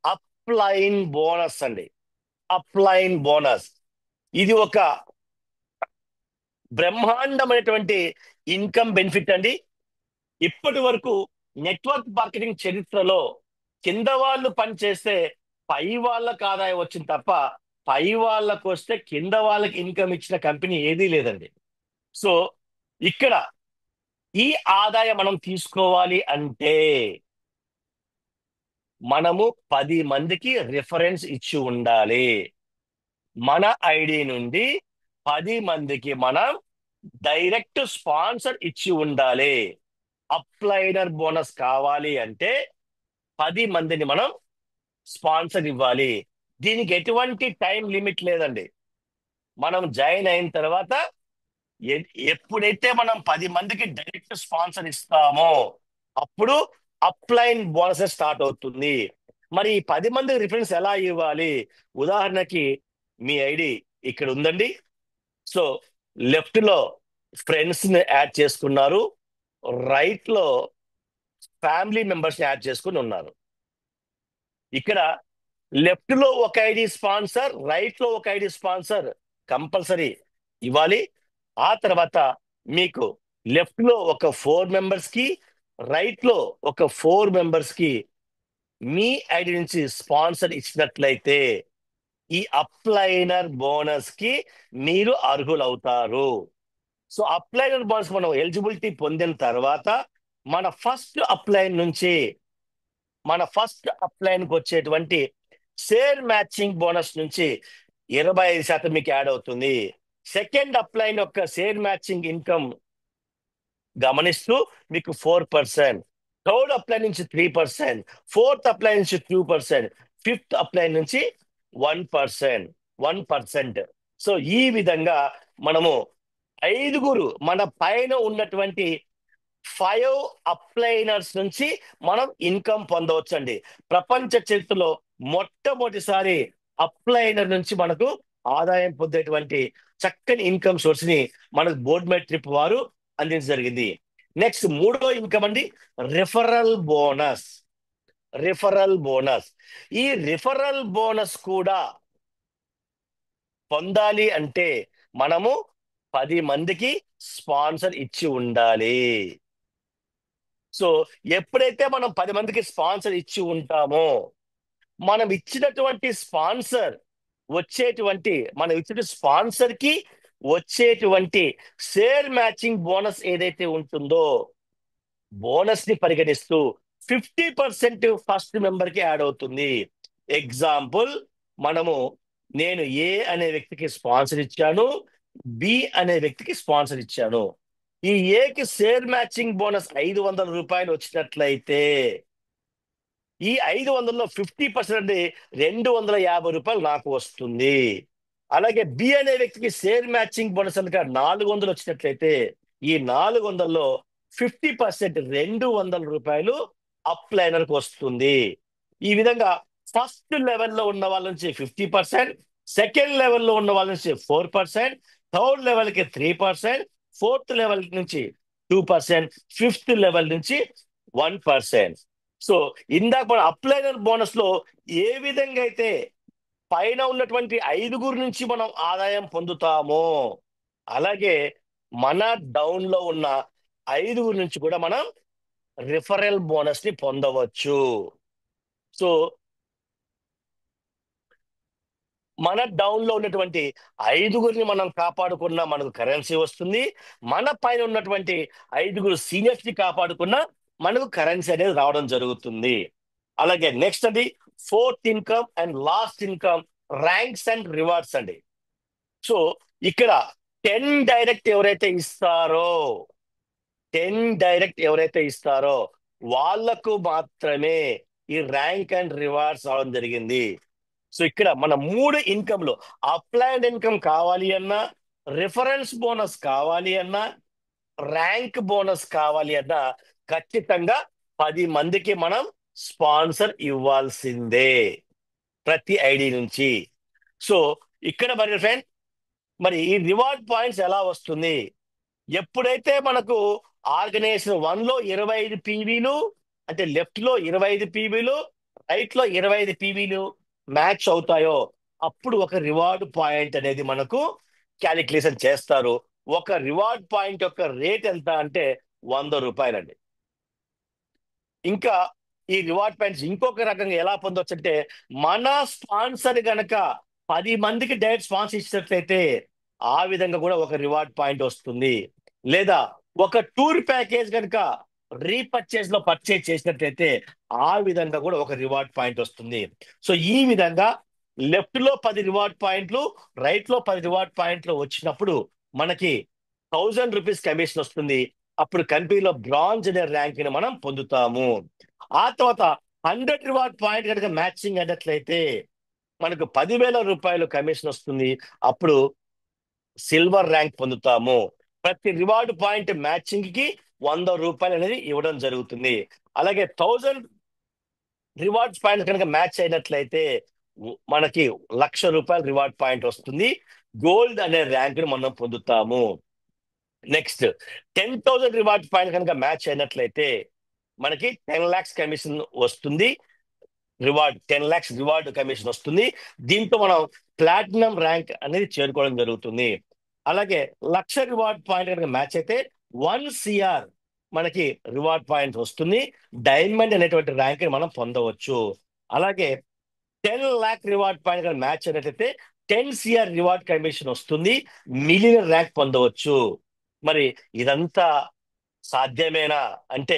అప్లైన్ బోనస్ అండి. అప్లైన్ బోనస్ ఇది ఒక బ్రహ్మాండమైనటువంటి ఇన్కమ్ బెనిఫిట్ అండి. ఇప్పటి వరకు నెట్వర్క్ మార్కెటింగ్ చరిత్రలో కింద వాళ్ళు పనిచేస్తే పై వాళ్ళకి ఆదాయం వచ్చింది తప్ప, పై వాళ్ళకు వస్తే కింద వాళ్ళకి ఇన్కమ్ ఇచ్చిన కంపెనీ ఏదీ లేదండి. సో ఇక్కడ ఈ ఆదాయం మనం తీసుకోవాలి అంటే మనము 10 మందికి రిఫరెన్స్ ఇచ్చి ఉండాలి. మన ఐడి నుండి 10 మందికి మనం డైరెక్ట్ స్పాన్సర్ ఇచ్చి ఉండాలి. అప్లైనర్ బోనస్ కావాలి అంటే 10 మందిని మనం స్పాన్సర్ ఇవ్వాలి. దీనికి ఎటువంటి టైం లిమిట్ లేదండి. మనం జాయిన్ అయిన తర్వాత ఎప్పుడైతే మనం 10 మందికి డైరెక్ట్ స్పాన్సర్ ఇస్తామో అప్పుడు అప్లైన్ బోనస్ స్టార్ట్ అవుతుంది. మరి ఈ 10 మందికి రిఫరెన్స్ ఎలా ఇవ్వాలి? ఉదాహరణకి మీ ఐడి ఇక్కడ ఉందండి. సో లెఫ్ట్ లో ఫ్రెండ్స్ ని యాడ్ చేసుకున్నారు, రైట్ లో ఫ్యామిలీ మెంబర్స్ ని యాడ్ చేసుకుని ఉన్నారు. ఇక్కడ లెఫ్ట్ లో ఒక ఐడి స్పాన్సర్, రైట్ లో ఒక ఐడి స్పాన్సర్ కంపల్సరీ ఇవ్వాలి. ఆ తర్వాత మీకు లెఫ్ట్ లో ఒక 4 మెంబర్స్ కి, రైట్ లో ఒక 4 మెంబర్స్ కి మీ ఐడి నుంచి స్పాన్సర్ ఇచ్చినట్లయితే ఈ అప్లైనర్ బోనస్ కి మీరు అర్హులవుతారు. సో అప్లైనర్ బోనస్ మనం ఎలిజిబిలిటీ పొందిన తర్వాత మన ఫస్ట్ అప్లైన్ నుంచి మన ఫస్ట్ అప్లైన్కి వచ్చేటువంటి షేర్ మ్యాచింగ్ బోనస్ నుంచి 25% మీకు యాడ్ అవుతుంది. సెకండ్ అప్లైన్ యొక్క షేర్ మ్యాచింగ్ ఇన్కమ్ గమనిస్తూ మీకు 4%, థర్డ్ అప్లైన్ నుంచి 3%, ఫోర్త్ అప్లైన్ నుంచి 2%, ఫిఫ్త్ అప్లైన్ నుంచి 1%. సో ఈ విధంగా మనము ఐదుగురు మన పైన ఉన్నటువంటి 5 అప్లైనర్స్ నుంచి మనం ఇన్కమ్ పొందవచ్చండి. ప్రపంచ చరిత్రలో మొట్టమొదటిసారి అప్లైనర్ నుంచి మనకు ఆదాయం పొందేటువంటి చక్కని ఇన్కమ్ సోర్స్ ని మనకు బోర్డ్ మై ట్రిప్ వారు అందించడం జరిగింది. నెక్స్ట్ మూడో ఇన్కమ్ అండి, రిఫరల్ బోనస్. ఈ రిఫరల్ బోనస్ కూడా పొందాలి అంటే మనము 10 మందికి స్పాన్సర్ ఇచ్చి ఉండాలి. సో ఎప్పుడైతే మనం 10 మందికి స్పాన్సర్ ఇచ్చి ఉంటామో, మనం ఇచ్చినటువంటి స్పాన్సర్ కి వచ్చేటువంటి షేర్ మ్యాచింగ్ బోనస్ ఏదైతే ఉంటుందో, బోనస్ ని పరిగణిస్తూ 50% ఫస్ట్ మెంబర్ కి యాడ్ అవుతుంది. ఎగ్జాంపుల్, నేను ఏ అనే వ్యక్తికి స్పాన్సర్ ఇచ్చాను, బి అనే వ్యక్తికి స్పాన్సర్ ఇచ్చాను. ఈ ఏకి షేర్ మ్యాచింగ్ బోనస్ 500 రూపాయలు వచ్చినట్లయితే ఈ 500లో 50% అంటే 250 రూపాయలు నాకు వస్తుంది. అలాగే బి అనే వ్యక్తికి షేర్ మ్యాచింగ్ బోనస్ కనుక 400 వచ్చినట్లయితే ఈ 400లో 50% 200 రూపాయలు అప్లైనర్ కు వస్తుంది. ఈ విధంగా ఫస్ట్ లెవెల్లో ఉన్న వాళ్ళ నుంచి 50%, సెకండ్ లెవెల్లో ఉన్న వాళ్ళ నుంచి 4%, థర్డ్ లెవెల్ కి 3%, ఫోర్త్ లెవెల్ నుంచి 2%, ఫిఫ్త్ లెవెల్ నుంచి 1%. సో ఇందాక మన అప్లైనర్ బోనస్ లో ఏ విధంగా అయితే పైన ఉన్నటువంటి ఐదుగురు నుంచి మనం ఆదాయం పొందుతామో, అలాగే మన డౌన్ లో ఉన్న ఐదుగురు నుంచి కూడా మనం రిఫరల్ బోనస్ ని పొందవచ్చు. సో మన డౌన్ లో ఉన్నటువంటి ఐదుగురిని మనం కాపాడుకున్న మనకు కరెన్సీ వస్తుంది. మన పైన ఉన్నటువంటి ఐదుగురు సీనియర్స్ ని కాపాడుకున్న మనకు కరెన్సీ అనేది రావడం జరుగుతుంది. అలాగే నెక్స్ట్ అండి, fourth income and last income, ranks and rewards అండి. సో ఇక్కడ 10 డైరెక్ట్ ఎవరైతే ఇస్తారో వాళ్లకు మాత్రమే ఈ ర్యాంక్ అండ్ రివార్డ్స్ రావడం జరిగింది. సో ఇక్కడ మన 3 ఇన్కమ్లు, అప్లైడ్ ఇన్కమ్ కావాలి అన్నా, రిఫరెన్స్ బోనస్ కావాలి అన్నా, ర్యాంక్ బోనస్ కావాలి అన్నా ఖచ్చితంగా 10 మందికి మనం స్పాన్సర్ ఇవ్వాల్సిందే ప్రతి ఐడి నుంచి. సో ఇక్కడ మరి ఈ రివార్డ్ పాయింట్స్ ఎలా వస్తుంది? ఎప్పుడైతే మనకు ఆర్గనైజేషన్ 1 లో 25 పీవీలు, అంటే లెఫ్ట్ లో 25 పీవీలు, రైట్ లో 25 పీవీలు మ్యాచ్ అవుతాయో అప్పుడు ఒక రివార్డ్ పాయింట్ అనేది మనకు క్యాలిక్యులేషన్ చేస్తారు. ఒక రివార్డ్ పాయింట్ యొక్క రేట్ ఎంత అంటే 100 రూపాయలండి. ఇంకా ఈ రివార్డ్ పాయింట్స్ ఇంకొక రకంగా ఎలా పొందొచ్చు అంటే, మన స్పాన్సర్ గనక 10 మందికి డైరెక్ట్ స్పాన్సర్ ఇచ్చినట్లయితే ఆ విధంగా కూడా ఒక రివార్డ్ పాయింట్ వస్తుంది. లేదా ఒక టూర్ ప్యాకేజ్ కనుక రీపర్చేజ్ లో పర్చేజ్ చేసినట్లయితే ఆ విధంగా కూడా ఒక రివార్డ్ పాయింట్ వస్తుంది. సో ఈ విధంగా లెఫ్ట్ లో 10 రివార్డ్ పాయింట్లు, రైట్ లో 10 రివార్డ్ పాయింట్లు వచ్చినప్పుడు మనకి 1000 రూపీస్ కమిషన్ వస్తుంది. అప్పుడు కంపెనీలో బ్రాంజ్ అనే ర్యాంక్ ని మనం పొందుతాము. ఆ తర్వాత 100 రివార్డ్ పాయింట్ కనుక మ్యాచింగ్ అయినట్లయితే మనకు 10,000 రూపాయలు కమిషన్ వస్తుంది. అప్పుడు సిల్వర్ ర్యాంక్ పొందుతాము. ప్రతి రివార్డ్ పాయింట్ మ్యాచింగ్ కి 100 రూపాయలు అనేది ఇవ్వడం జరుగుతుంది. అలాగే 1000 రివార్డ్స్ పాయింట్ కనుక మ్యాచ్ అయినట్లయితే మనకి 1,00,000 రూపాయలు రివార్డ్ పాయింట్ వస్తుంది. గోల్డ్ అనే ర్యాంక్ ని మనం పొందుతాము. నెక్స్ట్ 10,000 రివార్డ్ పాయింట్ కనుక మ్యాచ్ అయినట్లయితే మనకి 10 lakhs కమిషన్ వస్తుంది. 10 lakhs రివార్డ్ కమిషన్ వస్తుంది. దీంతో మనం ప్లాటినం ర్యాంక్ అనేది చేరుకోవడం జరుగుతుంది. అలాగే 1,00,000 రివార్డ్ పాయింట్ కనుక మ్యాచ్ అయితే 1 CR మనకి రివార్డ్ పాయింట్ వస్తుంది. డైమండ్ అనేటువంటి ర్యాంక్ ని మనం పొందవచ్చు. అలాగే 10 lakh రివార్డ్ పాయింట్ కనుక మ్యాచ్ అయినట్లయితే 10 CR రివార్డ్ కమిషన్ వస్తుంది. మిలియనర్ ర్యాంక్ పొందవచ్చు. మరి ఇదంతా సాధ్యమేనా అంటే,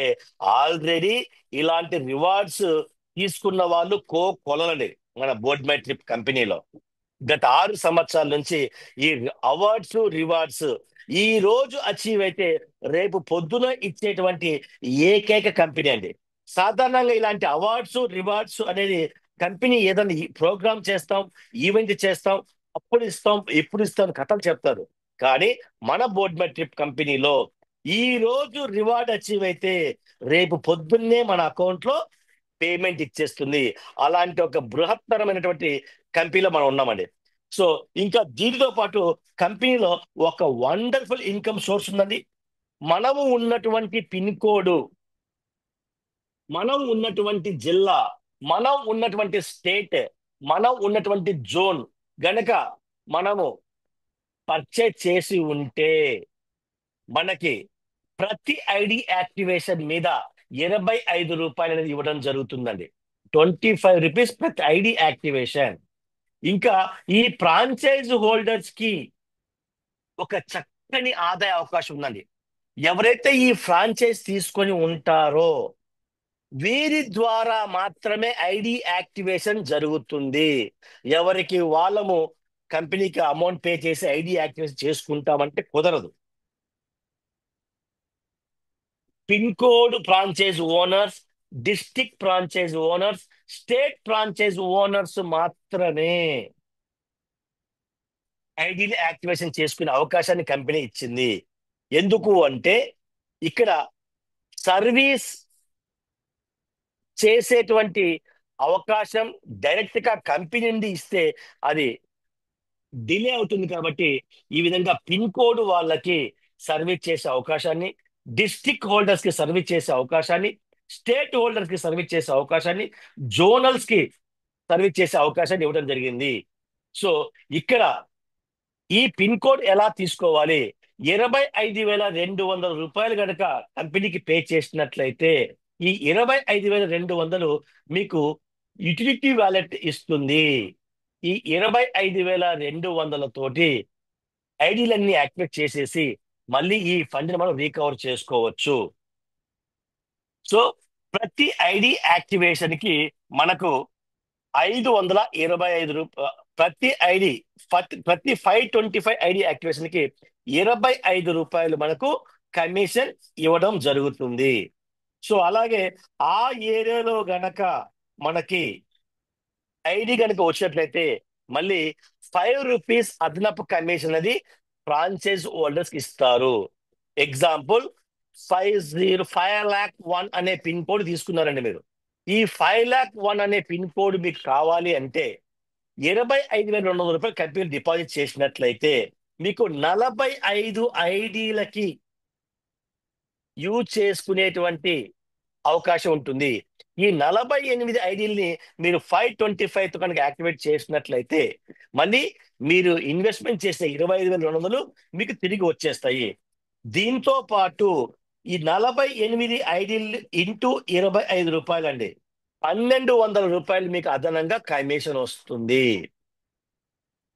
ఆల్రెడీ ఇలాంటి రివార్డ్స్ తీసుకున్న వాళ్ళు కొలలండి మన బోర్డ్ మై ట్రిప్ కంపెనీలో. గత 6 సంవత్సరాల నుంచి ఈ అవార్డ్స్ రివార్డ్స్ ఈ రోజు అచీవ్ అయితే రేపు పొద్దున ఇచ్చేటువంటి ఏకైక కంపెనీ అండి. సాధారణంగా ఇలాంటి అవార్డ్స్ రివార్డ్స్ అనేది కంపెనీ ఏదైనా ప్రోగ్రామ్ చేస్తాం, ఈవెంట్ చేస్తాం, అప్పుడు ఇస్తాం, ఎప్పుడు ఇస్తాం కథలు చెప్తారు. కానీ మన బోర్డ్ మై ట్రిప్ కంపెనీలో ఈ రోజు రివార్డ్ అచీవ్ అయితే రేపు పొద్దున్నే మన అకౌంట్ లో పేమెంట్ ఇచ్చేస్తుంది. అలాంటి ఒక బృహత్తరమైనటువంటి కంపెనీలో మనం ఉన్నామండి. సో ఇంకా దీనితో పాటు కంపెనీలో ఒక వండర్ఫుల్ ఇన్కమ్ సోర్స్ ఉందండి. మనము ఉన్నటువంటి పిన్ కోడ్, మనం ఉన్నటువంటి జిల్లా, మనం ఉన్నటువంటి స్టేట్, మనం ఉన్నటువంటి జోన్ గనక మనము పర్చేజ్ చేసి ఉంటే మనకి ప్రతి ఐడి యాక్టివేషన్ మీద 25 రూపాయలు అనేది ఇవ్వడం జరుగుతుందండి. 25 రూపీస్ ప్రతి ఐడి యాక్టివేషన్. ఇంకా ఈ ఫ్రాంచైజ్ హోల్డర్స్ కి ఒక చక్కని ఆదాయ అవకాశం ఉందండి. ఎవరైతే ఈ ఫ్రాంచైజ్ తీసుకొని ఉంటారో వీరి ద్వారా మాత్రమే ఐడి యాక్టివేషన్ జరుగుతుంది. ఎవరికి వాళ్ళము కంపెనీకి అమౌంట్ పే చేసి ఐడి యాక్టివేషన్ చేసుకుంటామంటే కుదరదు. Pin code franchise owners, district franchise owners, state franchise owners మాత్రమే ఐడీని యాక్టివేషన్ చేసుకునే అవకాశాన్ని కంపెనీ ఇచ్చింది. ఎందుకు అంటే ఇక్కడ సర్వీస్ చేసేటువంటి అవకాశం డైరెక్ట్ గా కంపెనీ నుండి ఇస్తే అది డిలే అవుతుంది. కాబట్టి ఈ విధంగా పిన్ కోడ్ వాళ్ళకి సర్వీస్ చేసే అవకాశాన్ని, డిస్ట్రిక్ట్ హోల్డర్స్ కి సర్వీస్ చేసే అవకాశాన్ని, స్టేట్ హోల్డర్స్ కి సర్వీస్ చేసే అవకాశాన్ని, జోనల్స్ కి సర్వీస్ చేసే అవకాశాన్ని ఇవ్వడం జరిగింది. సో ఇక్కడ ఈ పిన్ కోడ్ ఎలా తీసుకోవాలి? 25,200 కనుక కంపెనీకి పే చేసినట్లయితే ఈ 25,200 మీకు యుటిలిటీ వాలెట్ ఇస్తుంది. ఈ 25,200 తోటి ఐడీలన్నీ యాక్టివేట్ చేసేసి మళ్ళీ ఈ ఫండ్ మనం రీకవర్ చేసుకోవచ్చు. సో ప్రతి ఐడి యాక్టివేషన్ కి మనకు 525 ప్రతి ఐడి, ప్రతి 525 ఐడి యాక్టివేషన్ కి 25 రూపాయలు మనకు కమిషన్ ఇవ్వడం జరుగుతుంది. సో అలాగే ఆ ఏరియాలో గనక మనకి ఐడి కనుక వచ్చినట్లయితే మళ్ళీ 5 రూపీస్ అదనపు కమిషన్ అది ఫ్రాంచైజ్ హోల్డర్స్ కి ఇస్తారు. ఎగ్జాంపుల్ 5,01 అనే పిన్ కోడ్ తీసుకున్నారండి మీరు. ఈ 5,01 అనే పిన్ కోడ్ మీకు కావాలి అంటే 25,200 కంపెనీ డిపాజిట్ చేసినట్లయితే మీకు 45 ఐడీలకి యూజ్ చేసుకునేటువంటి అవకాశం ఉంటుంది. ఈ 48 ఐడీల్ని మీరు 525 కనుక యాక్టివేట్ చేసినట్లయితే మళ్ళీ మీరు ఇన్వెస్ట్మెంట్ చేసే 25,200 మీకు తిరిగి వచ్చేస్తాయి. దీంతో పాటు ఈ 48 ఐడీలు ఇంటూ 25 రూపాయలు అండి, 1,200 రూపాయలు మీకు అదనంగా కమిషన్ వస్తుంది.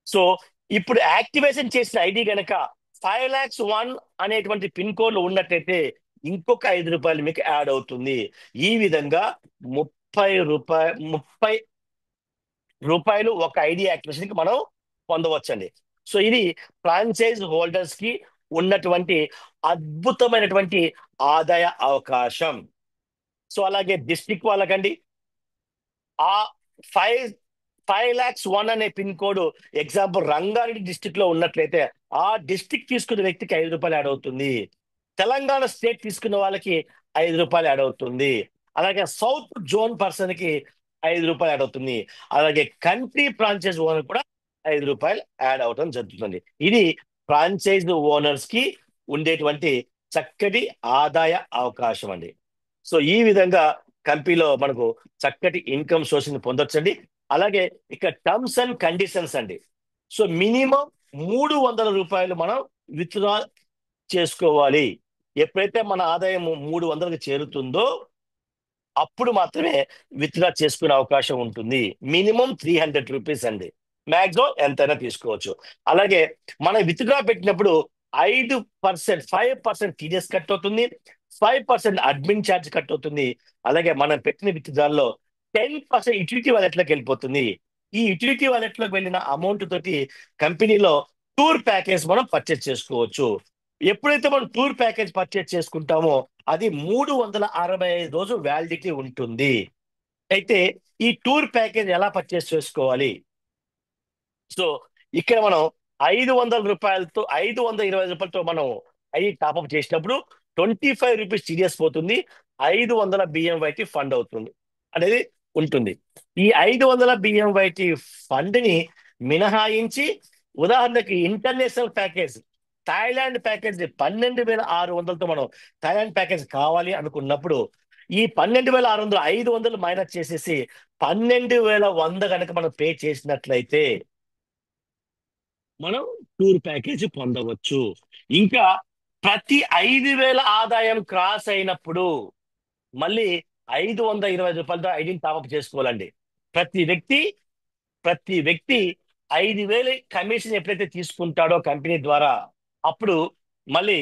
సో ఇప్పుడు యాక్టివేషన్ చేసిన ఐడి గనక 5,01 అనేటువంటి పిన్ కోడ్ లో ఉన్నట్టయితే ఇంకొక 5 రూపాయలు మీకు యాడ్ అవుతుంది. ఈ విధంగా 30 రూపాయలు ఒక ఐడి యాక్టివేషన్ కి మనం పొందవచ్చండి. సో ఇది ఫ్రాంచైజ్ హోల్డర్స్ కి ఉన్నటువంటి అద్భుతమైనటువంటి ఆదాయ అవకాశం. సో అలాగే డిస్ట్రిక్ట్ వాళ్ళకండి ఆ 5,01 అనే pin code example Rangareddy district లో ఉన్నట్లయితే ఆ డిస్ట్రిక్ట్ తీసుకున్న వ్యక్తికి 5 రూపాయలు యాడ్ అవుతుంది. తెలంగాణ స్టేట్ తీసుకున్న వాళ్ళకి 5 రూపాయలు యాడ్ అవుతుంది. అలాగే సౌత్ జోన్ పర్సన్ కి 5 రూపాయలు యాడ్ అవుతుంది. అలాగే కంట్రీ ఫ్రాంచైజ్ ఓనర్ కూడా 5 రూపాయలు యాడ్ అవడం జరుగుతుంది. ఇది ఫ్రాంచైజ్ ఓనర్స్ కి ఉండేటువంటి చక్కటి ఆదాయ అవకాశం అండి. సో ఈ విధంగా కంపెనీలో మనకు చక్కటి ఇన్కమ్ సోర్స్ ని పొందొచ్చండి. అలాగే ఇక్కడ టర్మ్స్ అండ్ కండిషన్స్ అండి. సో మినిమం 300 రూపాయలు మనం విత్డ్రా చేసుకోవాలి. ఎప్పుడైతే మన ఆదాయం 300కి చేరుతుందో అప్పుడు మాత్రమే విత్డ్రా చేసుకునే అవకాశం ఉంటుంది. మినిమం 300 రూపీస్ అండి, మ్యాక్సిమం ఎంతైనా తీసుకోవచ్చు. అలాగే మనం విత్డ్రా పెట్టినప్పుడు 5% టీడీఎస్ కట్ అవుతుంది, 5% అడ్మిన్ ఛార్జ్ కట్ అవుతుంది. అలాగే మనం పెట్టిన విత్డ్రాల్లో 10% యుటిలిటీ వాలెట్లోకి వెళ్ళిపోతుంది. ఈ యుటిలిటీ వాలెట్లోకి వెళ్ళిన అమౌంట్ తోటి కంపెనీలో టూర్ ప్యాకేజ్ మనం పర్చేస్ చేసుకోవచ్చు. ఎప్పుడైతే మనం టూర్ ప్యాకేజ్ పర్చేస్ చేసుకుంటామో అది 365 రోజులు వ్యాలిడిటీ ఉంటుంది. అయితే ఈ టూర్ ప్యాకేజ్ ఎలా పర్చేస్ చేసుకోవాలి? సో ఇక్కడ మనం రూ. 500 520 మనం టాప్అప్ చేసినప్పుడు 25 రూపీస్ టీడీఎస్ పోతుంది. 500 బిఎంవైటీ ఫండ్ అవుతుంది అనేది ఉంటుంది. ఈ 500 బిఎంవైటీ ఫండ్ ని మినహాయించి, ఉదాహరణకి ఇంటర్నేషనల్ ప్యాకేజ్ థాయిలాండ్ ప్యాకేజ్ 12,600తో మనం థాయిలాండ్ ప్యాకేజ్ కావాలి అనుకున్నప్పుడు ఈ 12,600 500 మైనస్ చేసేసి 12,100 కనుక మనం పే చేసినట్లయితే మనం టూర్ ప్యాకేజ్ పొందవచ్చు. ఇంకా ప్రతి 5,000 ఆదాయం క్రాస్ అయినప్పుడు మళ్ళీ రూ. 525 ఐడిని టాప్అప్ చేసుకోవాలండి. ప్రతి వ్యక్తి ప్రతి వ్యక్తి 5,000 కమిషన్ ఎప్పుడైతే తీసుకుంటాడో కంపెనీ ద్వారా, అప్పుడు మళ్ళీ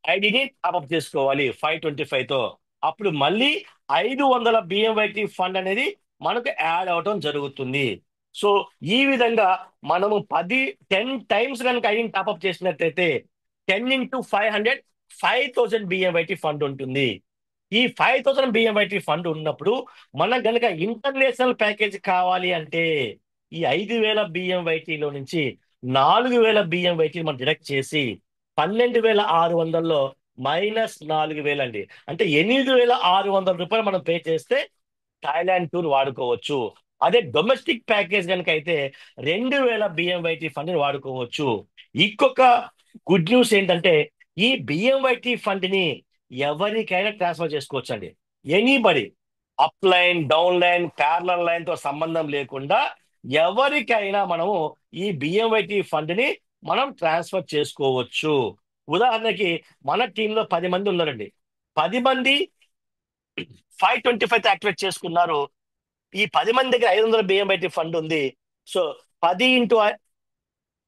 ఐడిని టాప్అప్ చేసుకోవాలి 525తో. అప్పుడు మళ్ళీ 500 బిఎంవైటీ ఫండ్ అనేది మనకు యాడ్ అవటం జరుగుతుంది. సో ఈ విధంగా మనము 10 టైమ్స్ కనుక ఐడిని టాప్అప్ చేసినట్లయితే 10 × 500 5,000 బిఎంవైటీ ఫండ్ ఉంటుంది. ఈ 5,000 బిఎంవైటీ ఫండ్ ఉన్నప్పుడు మనకు గనక ఇంటర్నేషనల్ ప్యాకేజ్ కావాలి అంటే ఈ 5,000 బిఎంవైటీలో నుంచి 4,000 బిఎంవైటీ మనం డిడక్ట్ చేసి 12,600లో -4,000 అండి. అంటే 8,600 రూపాయలు మనం పే చేస్తే థాయిలాండ్ టూర్ వాడుకోవచ్చు. అదే డొమెస్టిక్ ప్యాకేజ్ కనుక అయితే 2,000 బిఎంవైటీ ఫండ్ వాడుకోవచ్చు. ఇంకొక గుడ్ న్యూస్ ఏంటంటే ఈ బిఎంవైటీ ఫండ్ ని ఎవరికైనా ట్రాన్స్ఫర్ చేసుకోవచ్చు అండి. Anybody, up line, down line, parallel line తో సంబంధం లేకుండా ఎవరికైనా మనము ఈ బిఎంవైటీ ఫండ్ ని మనం ట్రాన్స్ఫర్ చేసుకోవచ్చు. ఉదాహరణకి మన టీంలో 10 మంది ఉన్నారండి. 10 మంది 525 యాక్టివేట్ చేసుకున్నారు. ఈ 10 మంది దగ్గర 500 బిఎంవైటీ ఫండ్ ఉంది. సో 10 ×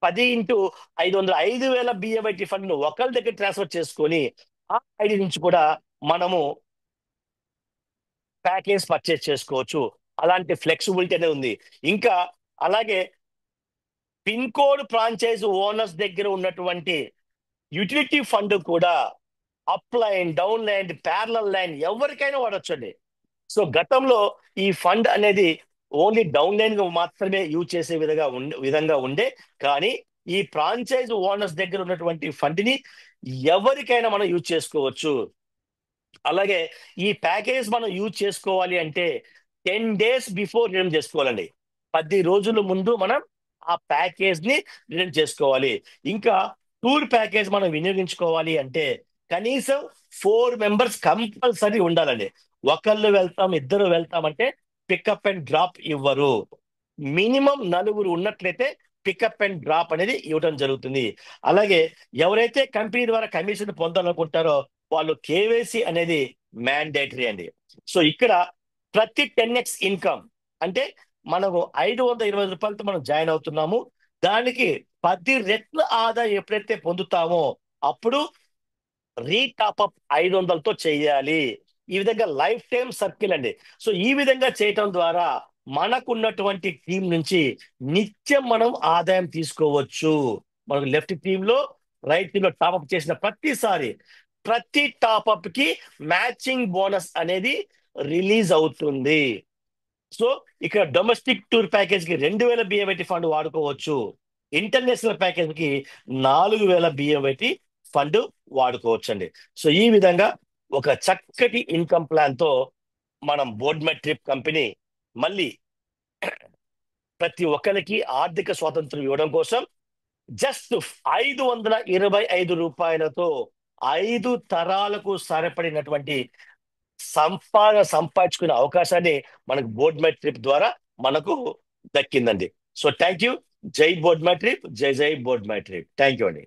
500 5,000 బిఎంవైటీ ఫండ్ ను ఒకరి దగ్గర ట్రాన్స్ఫర్ చేసుకొని ఆ ఐడి నుంచి కూడా మనము ప్యాకేజ్ పర్చేస్ చేసుకోవచ్చు. అలాంటి ఫ్లెక్సిబిలిటీ అనేది ఉంది. ఇంకా అలాగే పిన్ కోడ్ ఫ్రాంచైజ్ ఓనర్స్ దగ్గర ఉన్నటువంటి యూటిలిటీ ఫండ్ కూడా up line, down line, parallel line ఎవరికైనా వాడొచ్చండి. సో గతంలో ఈ ఫండ్ అనేది ఓన్లీ డౌన్ లైన్ మాత్రమే యూజ్ చేసే విధంగా ఉండే, కానీ ఈ ఫ్రాంచైజ్ ఓనర్స్ దగ్గర ఉన్నటువంటి ఫండ్ ని ఎవరికైనా మనం యూజ్ చేసుకోవచ్చు. అలాగే ఈ ప్యాకేజ్ మనం యూజ్ చేసుకోవాలి అంటే 10 days బిఫోర్ రిడీమ్ చేసుకోవాలండి. 10 రోజుల ముందు మనం ఆ ప్యాకేజ్ ని రిడీమ్ చేసుకోవాలి. ఇంకా టూర్ ప్యాకేజ్ మనం వినియోగించుకోవాలి అంటే కనీసం 4 మెంబర్స్ కంపల్సరీ ఉండాలండి. ఒకళ్ళు వెళ్తాం, ఇద్దరు వెళ్తామంటే పికప్ అండ్ డ్రాప్ ఇవ్వరు. మినిమం 4 ఉన్నట్లయితే పికప్ అండ్ డ్రాప్ అనేది ఇవ్వడం జరుగుతుంది. అలాగే ఎవరైతే కంపెనీ ద్వారా కమిషన్ పొందాలనుకుంటారో వాళ్ళు కేవైసీ అనేది మ్యాండేటరీ అండి. సో ఇక్కడ ప్రతి 10x ఇన్కమ్ అంటే మనకు 520 రూపాయలతో మనం జాయిన్ అవుతున్నాము. దానికి 10 రెట్ల ఆదాయం ఎప్పుడైతే పొందుతామో అప్పుడు రీటాప్అప్ 500తో చేయాలి. ఈ విధంగా లైఫ్ టైం సర్కిల్ అండి. సో ఈ విధంగా చేయటం ద్వారా మనకున్నటువంటి టీం నుంచి నిత్యం మనం ఆదాయం తీసుకోవచ్చు. మనకు లెఫ్ట్ టీమ్ లో, రైట్ టీమ్ లో టాప్అప్ చేసిన ప్రతిసారి ప్రతి టాప్అప్ కి మ్యాచింగ్ బోనస్ అనేది రిలీజ్ అవుతుంది. సో ఇక్కడ డొమెస్టిక్ టూర్ ప్యాకేజ్ కి 2,000 బిఎంఐటి ఫండ్ వాడుకోవచ్చు. ఇంటర్నేషనల్ ప్యాకేజ్ కి 4,000 బిఎంఐటి ఫండ్ వాడుకోవచ్చు అండి. సో ఈ విధంగా ఒక చక్కటి ఇన్కమ్ ప్లాన్ తో మనం బోర్డ్మెట్ ట్రిప్ కంపెనీ మళ్ళీ ప్రతి ఒక్కరికి ఆర్థిక స్వాతంత్రం ఇవ్వడం కోసం జస్ట్ 525 రూపాయలతో 5 తరాలకు సరిపడినటువంటి సంపాదించుకునే అవకాశాన్ని మనకు బోర్డ్మెట్ ట్రిప్ ద్వారా మనకు దక్కిందండి. So thank you. జై బోర్డ్మెట్ ట్రిప్, జై జై బోర్డ్మెట్ ట్రిప్. థ్యాంక్ యూ అండి.